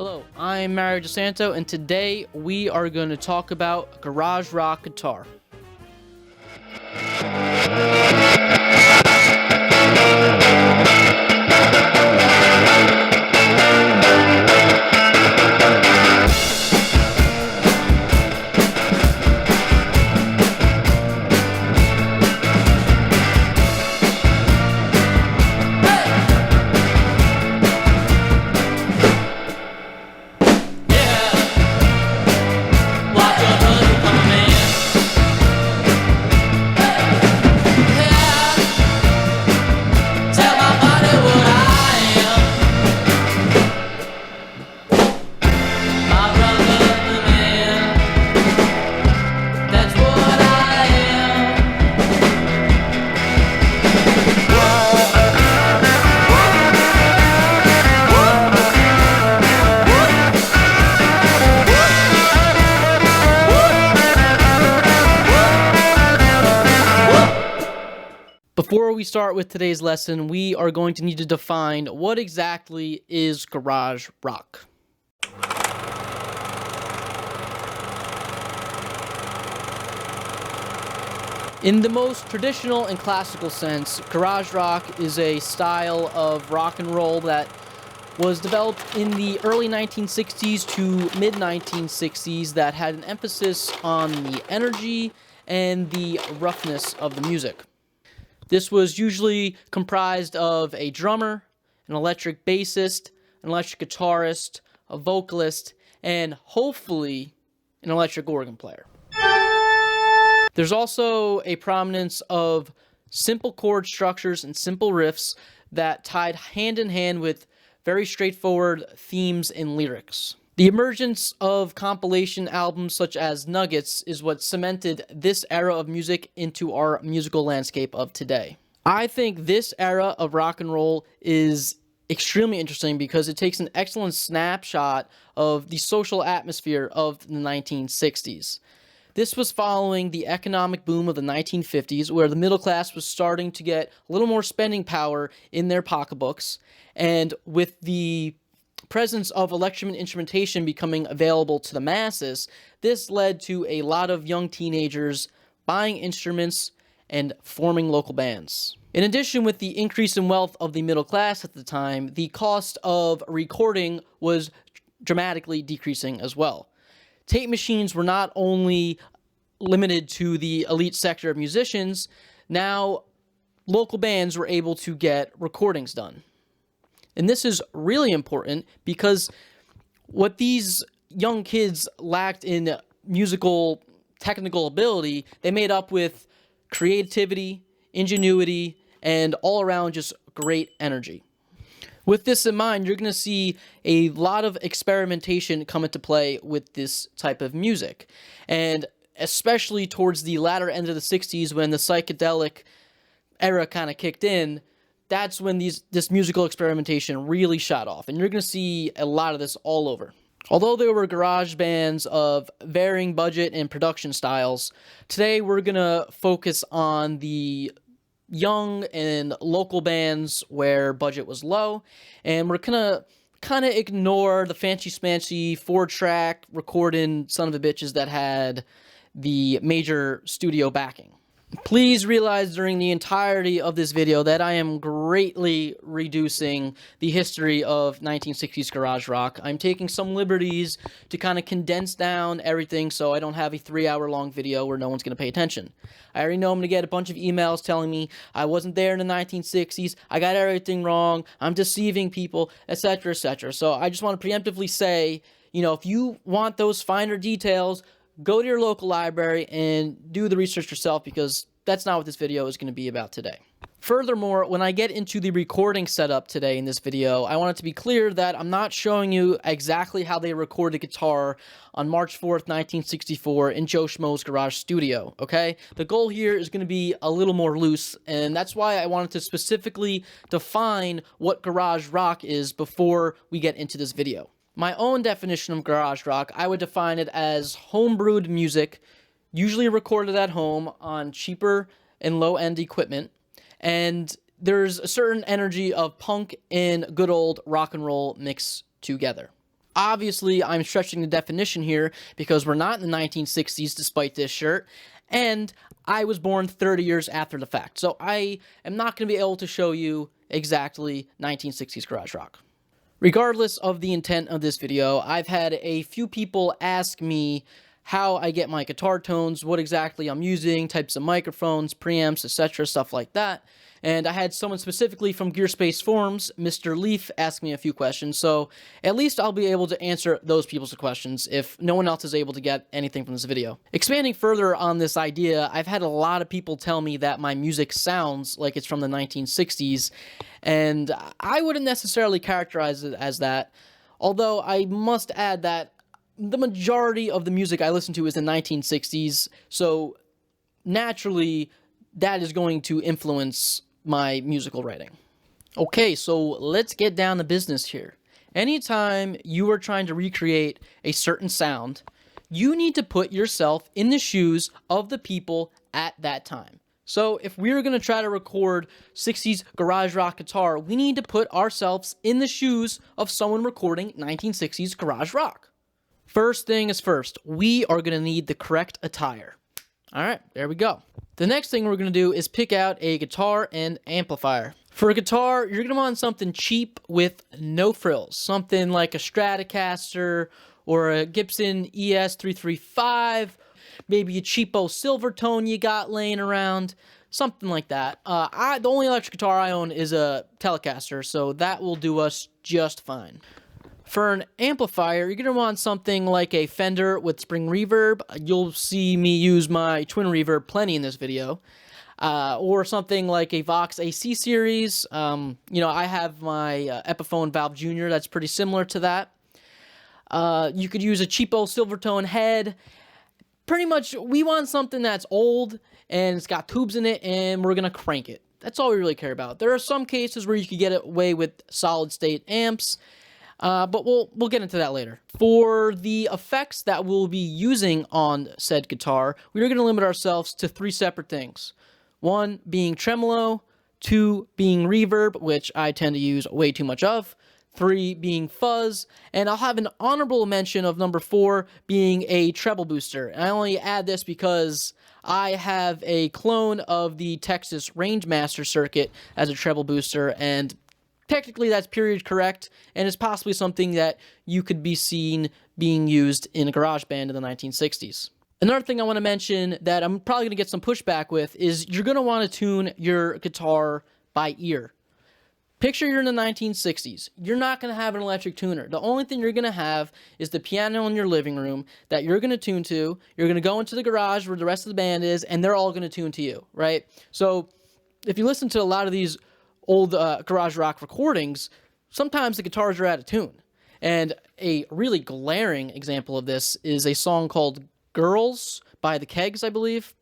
Hello, I'm Mario DeSanto, and today we are going to talk about garage rock guitar. Before we start with today's lesson, we are going to need to define what exactly is garage rock. In the most traditional and classical sense, garage rock is a style of rock and roll that was developed in the early 1960s to mid-1960s that had an emphasis on the energy and the roughness of the music. This was usually comprised of a drummer, an electric bassist, an electric guitarist, a vocalist, and hopefully an electric organ player. There's also a prominence of simple chord structures and simple riffs that tied hand in hand with very straightforward themes and lyrics. The emergence of compilation albums such as Nuggets is what cemented this era of music into our musical landscape of today. I think this era of rock and roll is extremely interesting because it takes an excellent snapshot of the social atmosphere of the 1960s. This was following the economic boom of the 1950s, where the middle class was starting to get a little more spending power in their pocketbooks, and with the presence of electronic instrumentation becoming available to the masses, this led to a lot of young teenagers buying instruments and forming local bands. In addition, with the increase in wealth of the middle class at the time, the cost of recording was dramatically decreasing as well. Tape machines were not only limited to the elite sector of musicians, now local bands were able to get recordings done. And this is really important because what these young kids lacked in musical technical ability, they made up with creativity, ingenuity, and all around just great energy. With this in mind, you're going to see a lot of experimentation come into play with this type of music. And especially towards the latter end of the 60s when the psychedelic era kind of kicked in, that's when this musical experimentation really shot off. And you're going to see a lot of this all over. Although there were garage bands of varying budget and production styles, today we're going to focus on the young and local bands where budget was low, and we're gonna kind of ignore the fancy-smancy 4-track recording son of a bitches that had the major studio backing. Please realize during the entirety of this video that I am greatly reducing the history of 1960s garage rock. I'm taking some liberties to kind of condense down everything so I don't have a 3-hour-long video where no one's going to pay attention. I already know I'm going to get a bunch of emails telling me I wasn't there in the 1960s, I got everything wrong, I'm deceiving people, etc., etc. So I just want to preemptively say, if you want those finer details, go to your local library and do the research yourself, because that's not what this video is going to be about today. Furthermore, when I get into the recording setup today in this video, I want it to be clear that I'm not showing you exactly how they recorded guitar on March 4th, 1964 in Joe Schmo's garage studio, okay? The goal here is going to be a little more loose, and that's why I wanted to specifically define what garage rock is before we get into this video. My own definition of garage rock, I would define it as homebrewed music, usually recorded at home on cheaper and low-end equipment, and there's a certain energy of punk and good old rock and roll mixed together. Obviously, I'm stretching the definition here because we're not in the 1960s despite this shirt, and I was born 30 years after the fact. So I am not going to be able to show you exactly 1960s garage rock. Regardless of the intent of this video, I've had a few people ask me how I get my guitar tones, what exactly I'm using, types of microphones, preamps, etc., stuff like that. And I had someone specifically from Gearspace Forums, Mr. Leaf, ask me a few questions, so at least I'll be able to answer those people's questions if no one else is able to get anything from this video. Expanding further on this idea, I've had a lot of people tell me that my music sounds like it's from the 1960s, and I wouldn't necessarily characterize it as that, although I must add that the majority of the music I listen to is the 1960s, so naturally that is going to influence my musical writing. Okay, so let's get down to business here. Anytime you are trying to recreate a certain sound, you need to put yourself in the shoes of the people at that time. So if we're going to try to record 60s garage rock guitar, we need to put ourselves in the shoes of someone recording 1960s garage rock. First thing is first, we are going to need the correct attire. All right, there we go. The next thing we're going to do is pick out a guitar and amplifier. For a guitar, you're going to want something cheap with no frills. Something like a Stratocaster or a Gibson ES335, maybe a cheapo Silvertone you got laying around, something like that. The only electric guitar I own is a Telecaster, so that will do us just fine. For an amplifier, you're going to want something like a Fender with spring reverb. You'll see me use my twin reverb plenty in this video. Or something like a Vox AC series. I have my Epiphone Valve Jr. that's pretty similar to that. You could use a cheapo Silvertone head. Pretty much, we want something that's old and it's got tubes in it and we're going to crank it. That's all we really care about. There are some cases where you could get away with solid state amps. But we'll get into that later. For the effects that we'll be using on said guitar, we're going to limit ourselves to 3 separate things. 1 being tremolo, 2 being reverb, which I tend to use way too much of, 3 being fuzz, and I'll have an honorable mention of number 4 being a treble booster. And I only add this because I have a clone of the Texas Rangemaster circuit as a treble booster, and technically that's period correct, and it's possibly something that you could be seen being used in a garage band in the 1960s. Another thing I want to mention that I'm probably going to get some pushback with is you're going to want to tune your guitar by ear. Picture you're in the 1960s. You're not going to have an electric tuner. The only thing you're going to have is the piano in your living room that you're going to tune to. You're going to go into the garage where the rest of the band is, and they're all going to tune to you, right? So if you listen to a lot of these old garage rock recordings, sometimes the guitars are out of tune. And a really glaring example of this is a song called Girls by the Kegs, I believe.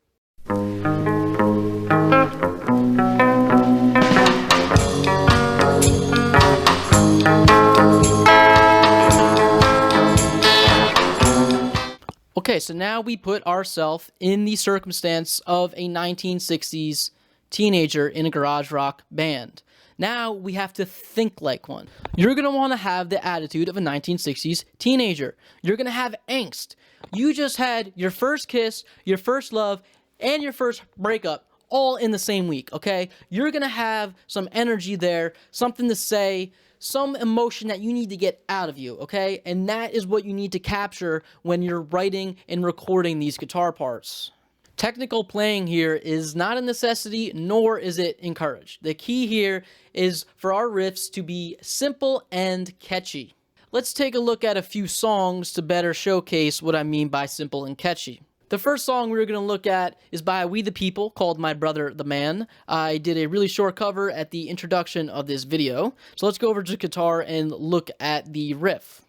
Okay, so now we put ourselves in the circumstance of a 1960s teenager in a garage rock band. Now we have to think like one. You're going to want to have the attitude of a 1960s teenager. You're going to have angst. You just had your first kiss, your first love, and your first breakup all in the same week, okay? You're going to have some energy there, something to say, some emotion that you need to get out of you, okay? And that is what you need to capture when you're writing and recording these guitar parts. Technical playing here is not a necessity, nor is it encouraged. The key here is for our riffs to be simple and catchy. Let's take a look at a few songs to better showcase what I mean by simple and catchy. The first song we're going to look at is by We the People, called My Brother the Man. I did a really short cover at the introduction of this video. So let's go over to guitar and look at the riff.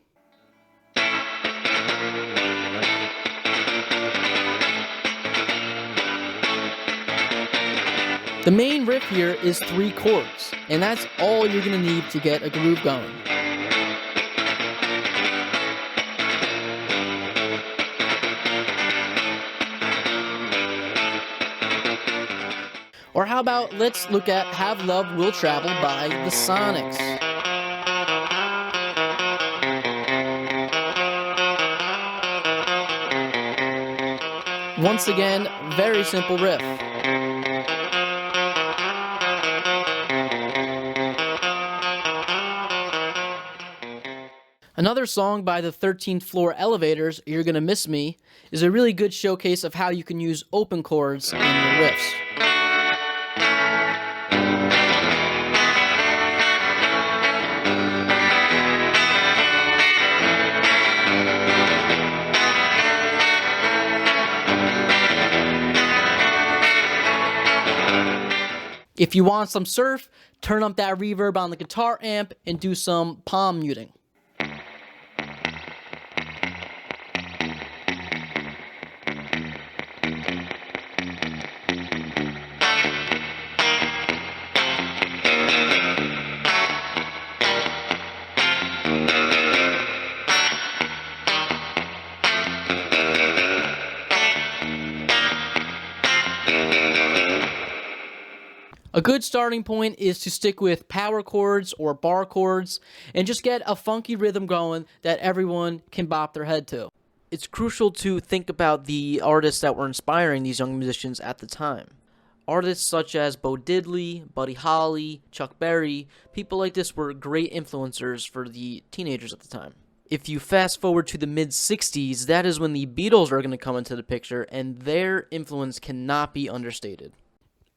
The main riff here is 3 chords, and that's all you're going to need to get a groove going. Or how about, let's look at Have Love Will Travel by the Sonics. Once again, very simple riff. Another song by the 13th Floor Elevators, You're Gonna Miss Me, is a really good showcase of how you can use open chords in your riffs. If you want some surf, turn up that reverb on the guitar amp and do some palm muting. A good starting point is to stick with power chords or bar chords and just get a funky rhythm going that everyone can bop their head to. It's crucial to think about the artists that were inspiring these young musicians at the time. Artists such as Bo Diddley, Buddy Holly, Chuck Berry, people like this were great influencers for the teenagers at the time. If you fast forward to the mid-60s, that is when the Beatles are going to come into the picture, and their influence cannot be understated.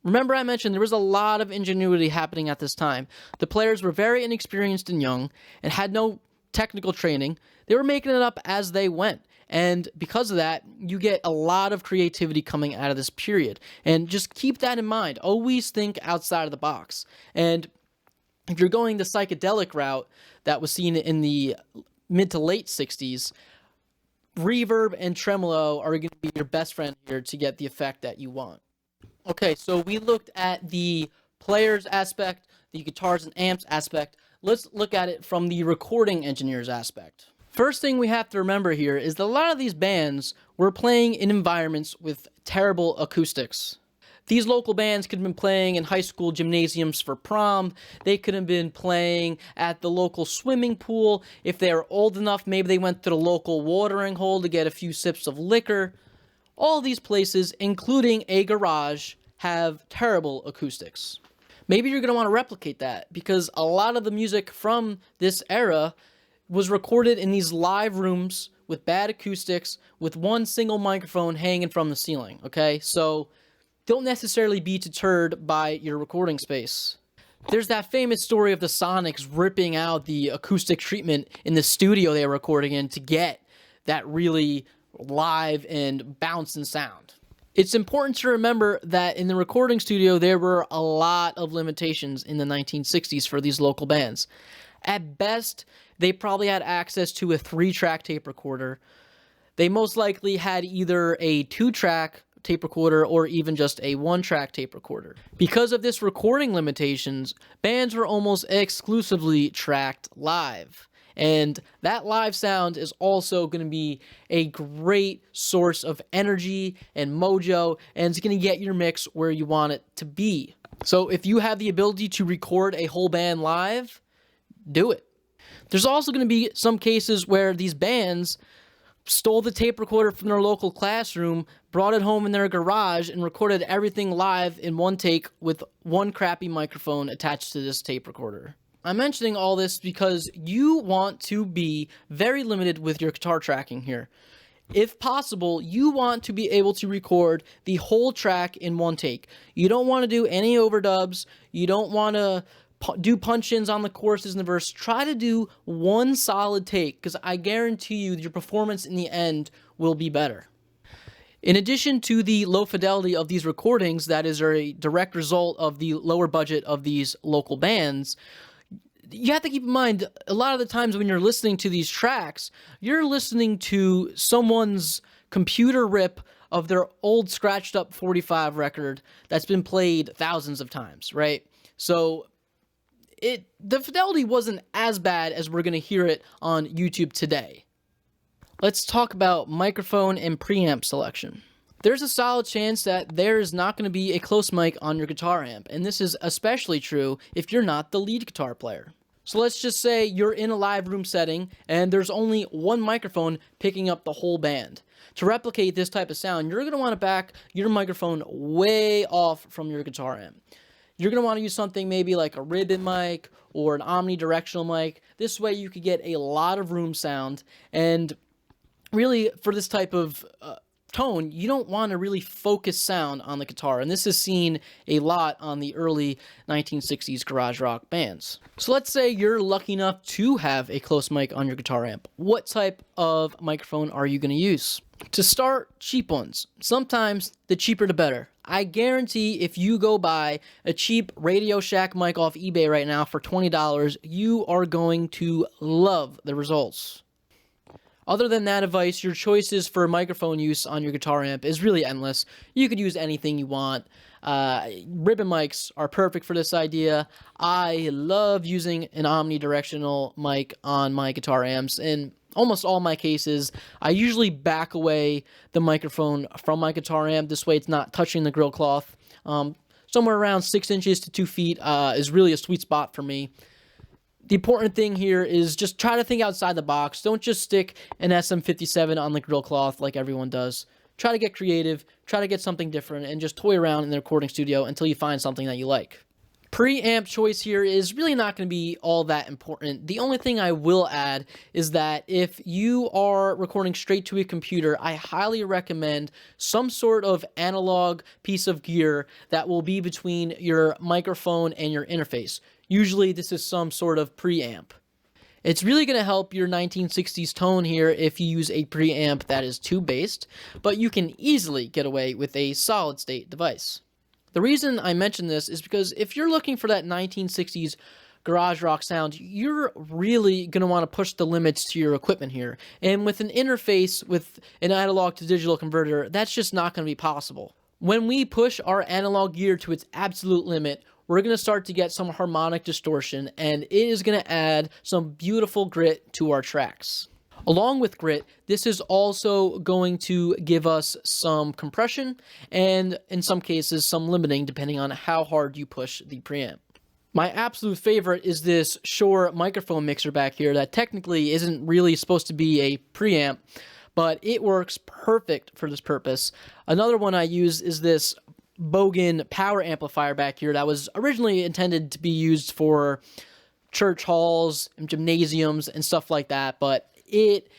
Remember I mentioned there was a lot of ingenuity happening at this time. The players were very inexperienced and young and had no technical training. They were making it up as they went. And because of that, you get a lot of creativity coming out of this period. And just keep that in mind. Always think outside of the box. And if you're going the psychedelic route that was seen in the mid to late 60s, reverb and tremolo are going to be your best friend here to get the effect that you want. Okay, so we looked at the players aspect, the guitars and amps aspect. Let's look at it from the recording engineers aspect. First thing we have to remember here is that a lot of these bands were playing in environments with terrible acoustics. These local bands could have been playing in high school gymnasiums for prom. They could have been playing at the local swimming pool. If they were old enough, maybe they went to the local watering hole to get a few sips of liquor. All these places, including a garage, have terrible acoustics. Maybe you're going to want to replicate that because a lot of the music from this era was recorded in these live rooms with bad acoustics with one single microphone hanging from the ceiling, okay? So don't necessarily be deterred by your recording space. There's that famous story of the Sonics ripping out the acoustic treatment in the studio they were recording in to get that really live and bouncing sound. It's important to remember that in the recording studio, there were a lot of limitations in the 1960s for these local bands. At best, they probably had access to a 3-track tape recorder. They most likely had either a 2-track tape recorder or even just a 1-track tape recorder. Because of this recording limitations, bands were almost exclusively tracked live. And that live sound is also going to be a great source of energy and mojo, and it's going to get your mix where you want it to be. So if you have the ability to record a whole band live, do it. There's also going to be some cases where these bands stole the tape recorder from their local classroom, brought it home in their garage, and recorded everything live in one take with one crappy microphone attached to this tape recorder. I'm mentioning all this because you want to be very limited with your guitar tracking here. If possible, you want to be able to record the whole track in one take. You don't want to do any overdubs. You don't want to do punch-ins on the choruses and the verse. Try to do one solid take because I guarantee you your performance in the end will be better. In addition to the low fidelity of these recordings, that is a direct result of the lower budget of these local bands, you have to keep in mind, a lot of the times when you're listening to these tracks, you're listening to someone's computer rip of their old scratched up 45 record that's been played thousands of times, right? So the fidelity wasn't as bad as we're going to hear it on YouTube today. Let's talk about microphone and preamp selection. There's a solid chance that there is not going to be a close mic on your guitar amp, and this is especially true if you're not the lead guitar player. So let's just say you're in a live room setting and there's only one microphone picking up the whole band. To replicate this type of sound, you're going to want to back your microphone way off from your guitar amp. You're going to want to use something maybe like a ribbon mic or an omnidirectional mic. This way you could get a lot of room sound. And really, for this type of tone, you don't want to really focus sound on the guitar, and this is seen a lot on the early 1960s garage rock bands. So let's say you're lucky enough to have a close mic on your guitar amp. What type of microphone are you going to use? To start, cheap ones. Sometimes the cheaper the better. I guarantee if you go buy a cheap Radio Shack mic off eBay right now for $20, you are going to love the results. Other than that advice, your choices for microphone use on your guitar amp is really endless. You could use anything you want. Ribbon mics are perfect for this idea. I love using an omnidirectional mic on my guitar amps. In almost all my cases, I usually back away the microphone from my guitar amp. This way it's not touching the grill cloth. Somewhere around 6 inches to 2 feet is really a sweet spot for me. The important thing here is just try to think outside the box. Don't just stick an SM57 on the grill cloth like everyone does. Try to get creative, try to get something different, and just toy around in the recording studio until you find something that you like. Preamp choice here is really not going to be all that important. The only thing I will add is that if you are recording straight to a computer, I highly recommend some sort of analog piece of gear that will be between your microphone and your interface. Usually this is some sort of preamp. It's really going to help your 1960s tone here if you use a preamp that is tube-based, but you can easily get away with a solid-state device. The reason I mention this is because if you're looking for that 1960s garage rock sound, you're really going to want to push the limits to your equipment here. And with an interface with an analog to digital converter, that's just not going to be possible. When we push our analog gear to its absolute limit, we're going to start to get some harmonic distortion, and it is going to add some beautiful grit to our tracks. Along with grit, this is also going to give us some compression and, in some cases, some limiting depending on how hard you push the preamp. My absolute favorite is this Shure microphone mixer back here that technically isn't really supposed to be a preamp, but it works perfect for this purpose. Another one I use is this Bogan power amplifier back here that was originally intended to be used for church halls and gymnasiums and stuff like that, but it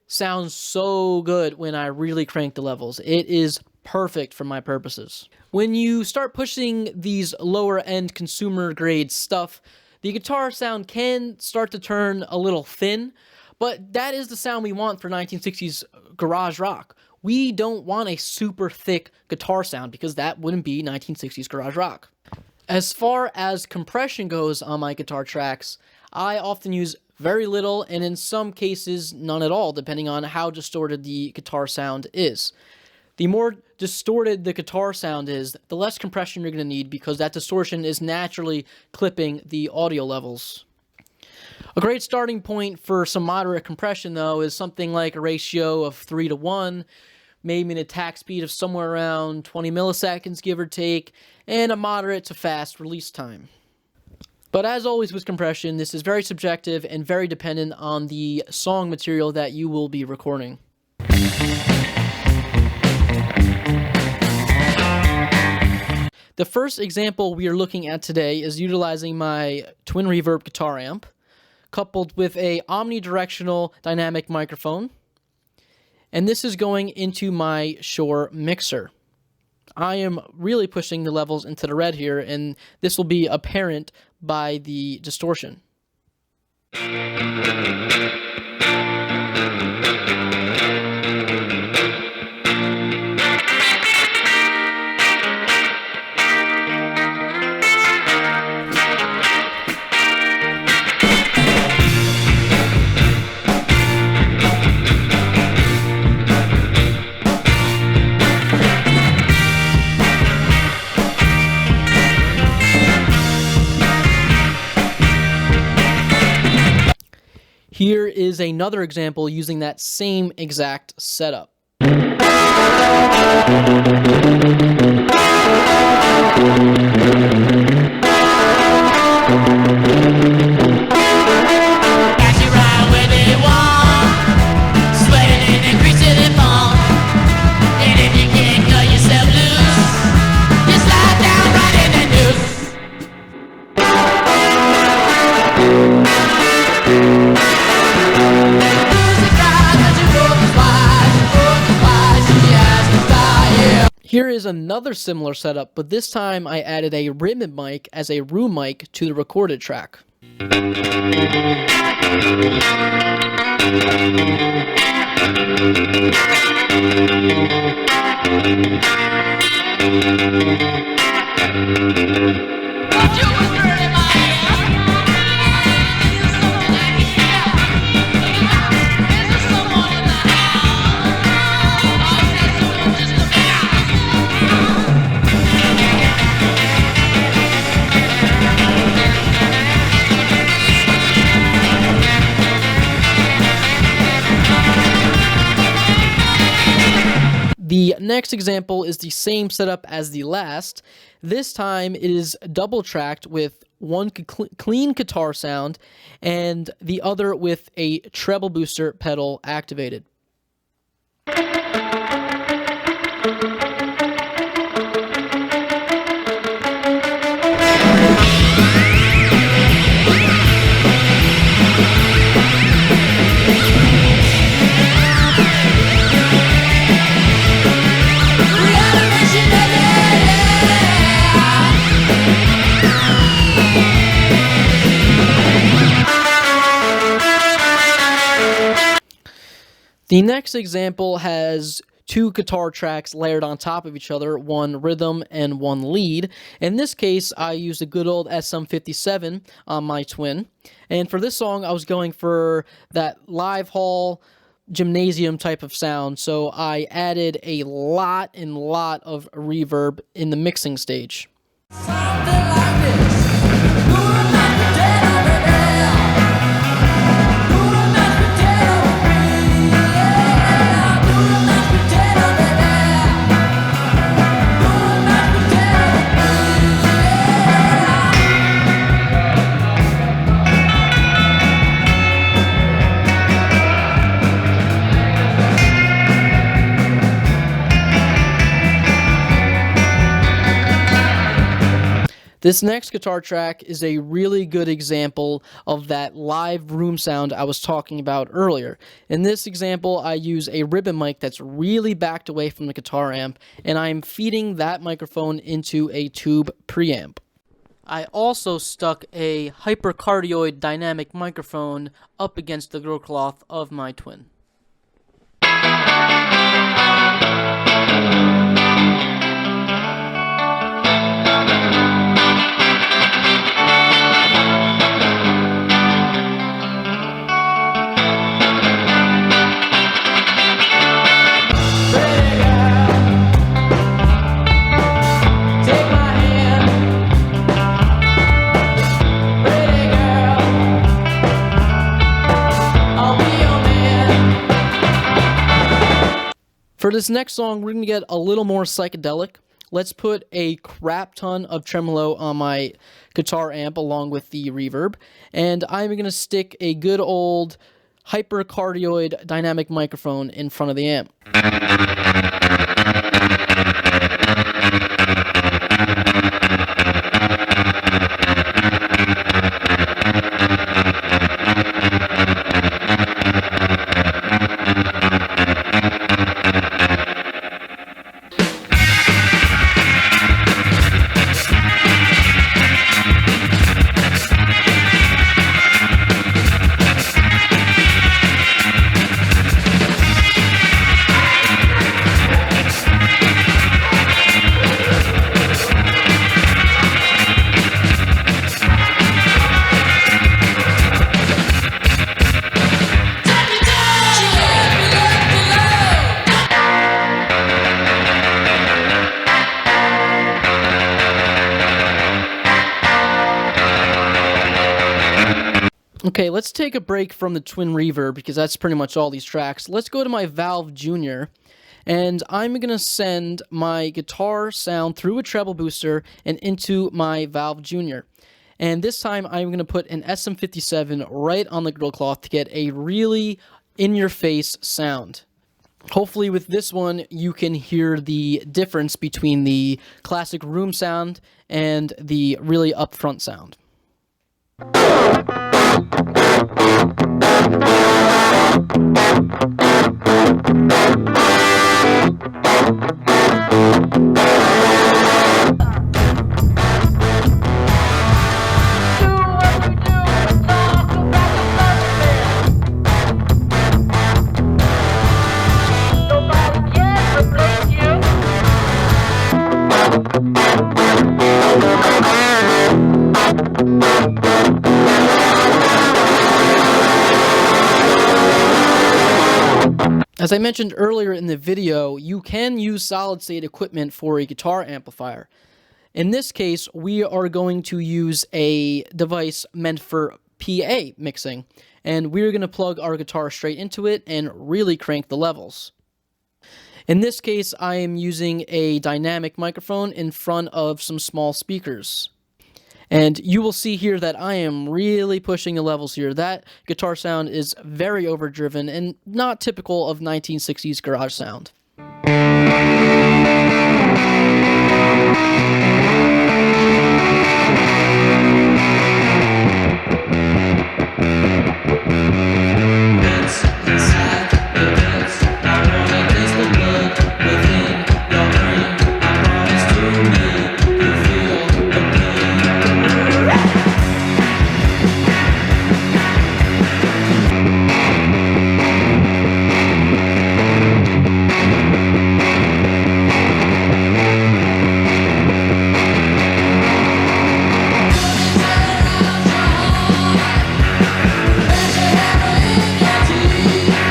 sounds so good when I really crank the levels. It is perfect for my purposes. When you start pushing these lower end consumer grade stuff, the guitar sound can start to turn a little thin, but that is the sound we want for 1960s garage rock. We don't want a super thick guitar sound because that wouldn't be 1960s garage rock. As far as compression goes on my guitar tracks, I often use very little and in some cases none at all, depending on how distorted the guitar sound is. The more distorted the guitar sound is, the less compression you're going to need because that distortion is naturally clipping the audio levels. A great starting point for some moderate compression, though, is something like a ratio of 3:1, maybe an attack speed of somewhere around 20 milliseconds, give or take, and a moderate to fast release time. But as always with compression, this is very subjective and very dependent on the song material that you will be recording. The first example we are looking at today is utilizing my twin reverb guitar amp, coupled with a omnidirectional dynamic microphone, and this is going into my Shure mixer. I am really pushing the levels into the red here, and this will be apparent by the distortion. Here is another example using that same exact setup. Here is another similar setup, but this time I added a ribbon mic as a room mic to the recorded track. The next example is the same setup as the last. This time it is double tracked with one clean guitar sound and the other with a treble booster pedal activated. The next example has two guitar tracks layered on top of each other, one rhythm and one lead. In this case, I used a good old SM57 on my Twin. And for this song, I was going for that live hall gymnasium type of sound, so I added a lot of reverb in the mixing stage. This next guitar track is a really good example of that live room sound I was talking about earlier. In this example, I use a ribbon mic that's really backed away from the guitar amp, and I'm feeding that microphone into a tube preamp. I also stuck a hypercardioid dynamic microphone up against the grill cloth of my Twin. For this next song, we're going to get a little more psychedelic. Let's put a crap ton of tremolo on my guitar amp along with the reverb. And I'm going to stick a good old hypercardioid dynamic microphone in front of the amp. Okay, let's take a break from the Twin reverb because that's pretty much all these tracks. Let's go to my Valve Junior, and I'm going to send my guitar sound through a treble booster and into my Valve Junior. And this time I'm going to put an SM57 right on the grill cloth to get a really in-your-face sound. Hopefully with this one you can hear the difference between the classic room sound and the really upfront sound. As I mentioned earlier in the video, you can use solid-state equipment for a guitar amplifier. In this case, we are going to use a device meant for PA mixing, and we're going to plug our guitar straight into it and really crank the levels. In this case, I am using a dynamic microphone in front of some small speakers. And you will see here that I am really pushing the levels here. That guitar sound is very overdriven and not typical of 1960s garage sound.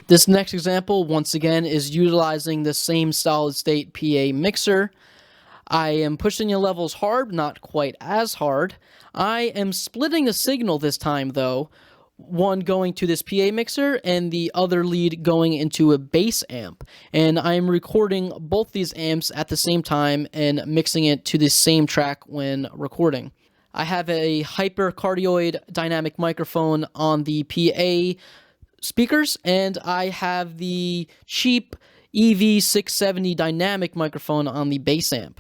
This next example, once again, is utilizing the same solid-state PA mixer. I am pushing the levels hard, not quite as hard. I am splitting the signal this time, though. One going to this PA mixer and the other lead going into a bass amp. And I'm recording both these amps at the same time and mixing it to the same track when recording. I have a hypercardioid dynamic microphone on the PA speakers, and I have the cheap EV670 dynamic microphone on the bass amp.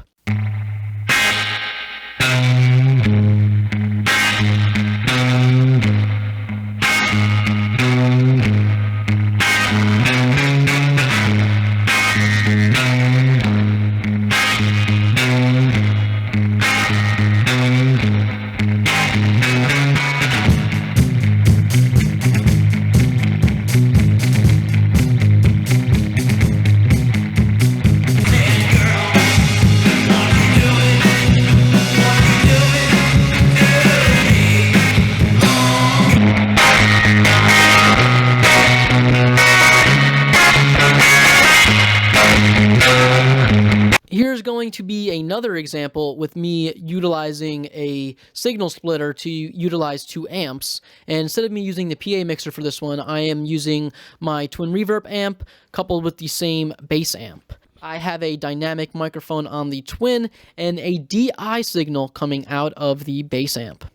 Here's going to be another example with me utilizing a signal splitter to utilize 2 amps. And instead of me using the PA mixer for this one, I am using my twin reverb amp coupled with the same bass amp. I have a dynamic microphone on the twin and a DI signal coming out of the bass amp.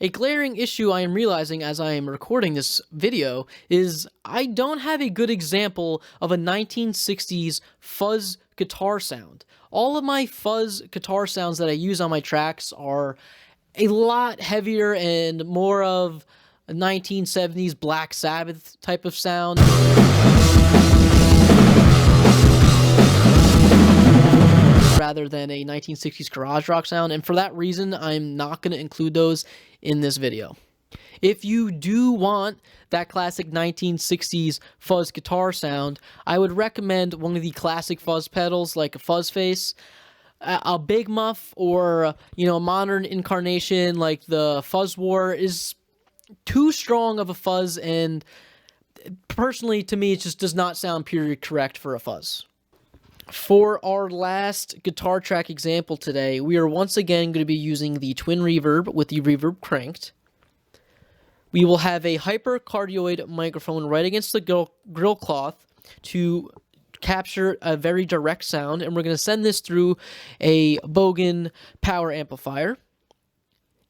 A glaring issue I am realizing as I am recording this video is I don't have a good example of a 1960s fuzz guitar sound. All of my fuzz guitar sounds that I use on my tracks are a lot heavier and more of a 1970s Black Sabbath type of sound. Rather than a 1960s garage rock sound, and for that reason, I'm not going to include those in this video. If you do want that classic 1960s fuzz guitar sound, I would recommend one of the classic fuzz pedals like a Fuzz Face, a Big Muff, or a modern incarnation like the Fuzz War is too strong of a fuzz, and personally to me it just does not sound period correct for a fuzz. For our last guitar track example today, we are once again going to be using the twin reverb with the reverb cranked. We will have a hypercardioid microphone right against the grill cloth to capture a very direct sound, and we're going to send this through a Bogan power amplifier.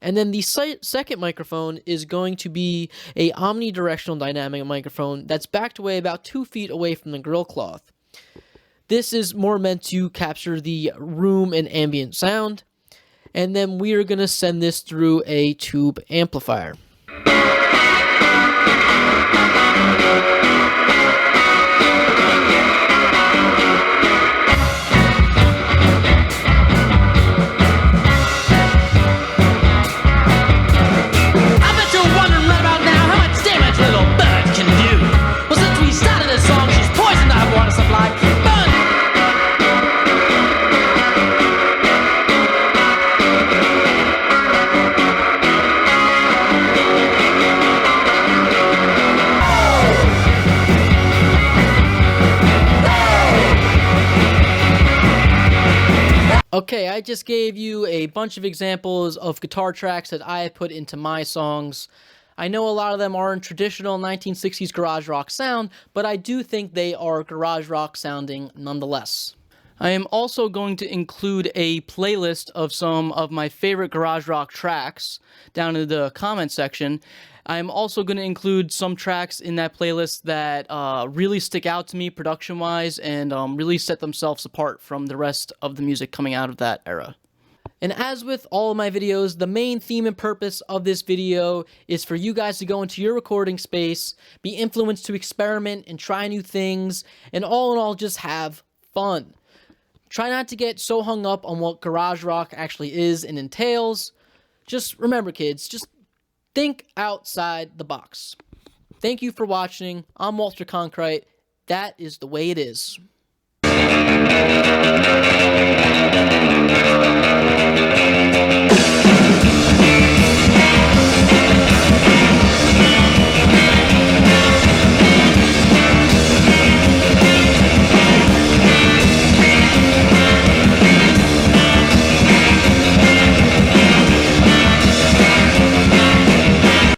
And then the second microphone is going to be a omnidirectional dynamic microphone that's backed away about 2 feet away from the grill cloth. This is more meant to capture the room and ambient sound. And then we are going to send this through a tube amplifier. Okay, I just gave you a bunch of examples of guitar tracks that I put into my songs. I know a lot of them aren't traditional 1960s garage rock sound, but I do think they are garage rock sounding nonetheless. I am also going to include a playlist of some of my favorite garage rock tracks down in the comment section. I'm also going to include some tracks in that playlist that really stick out to me production-wise and really set themselves apart from the rest of the music coming out of that era. And as with all of my videos, the main theme and purpose of this video is for you guys to go into your recording space, be influenced to experiment and try new things, and all in all, just have fun. Try not to get so hung up on what garage rock actually is and entails. Just remember, kids, just think outside the box. Thank you for watching. I'm Walter Concrete. That is the way it is.